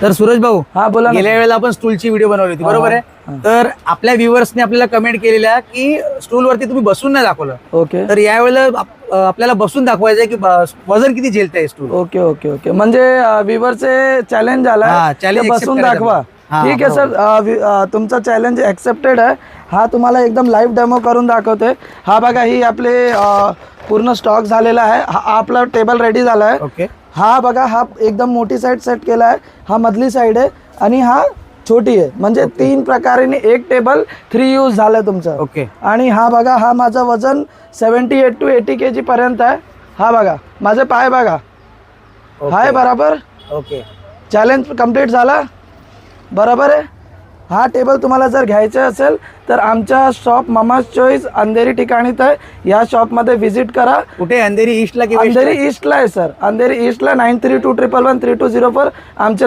तर सूरज भाऊ, हा बोला ना. गेल्या वेळेला आपण स्टूलची व्हिडिओ बनवली होती, बरोबर आहे? तर आपल्या व्ह्युअर्सने आपल्याला कमेंट केलेल्या की स्टूलवरती तुम्ही बसून नाही दाखवलं. ओके तर यावेळेला आपल्याला बसून दाखवायचं की वजन किती झेलतंय स्टूल. ओके ओके ओके म्हणजे विवरचे चॅलेंज हा, झालाय challenge ते बसून accept दाखवा. हा, ठीक आहे सर, तुमचा चॅलेंज ऍक्सेप्टेड आहे. हा तुम्हाला एकदम लाईव्ह डेमो करून दाखवते. हा बघा, ही आपले पूर्ण स्टॉक झालेला आहे. हा आपला टेबल रेडी झाला आहे. ओके. हा बघा, हा एकदम मोठी साईड सेट केला आहे. हा मधली साईड आहे आणि हा छोटी आहे. म्हणजे 3 प्रकारे एक टेबल 3 यूज झालं तुमचं. ओके. आणि हा बघा, हा माझं वजन 78 to 80 kg पर्यंत आहे. हा बघा, माझे पाय बघा, हाय बरोबर. ओके. चॅलेंज कंप्लीट झाला, बरोबर आहे. हा टेबल तुम्हाला जर घ्यायचा असेल तर आमच्या शॉप ममाज चॉईस अंधेरी ठिकाणीत आहे. या शॉपमध्ये व्हिजिट करा. कुठे? अंधेरी ईस्टला की अंधेरी ईस्टला आहे सर. अंधेरी ईस्टला 9321113204 आमचे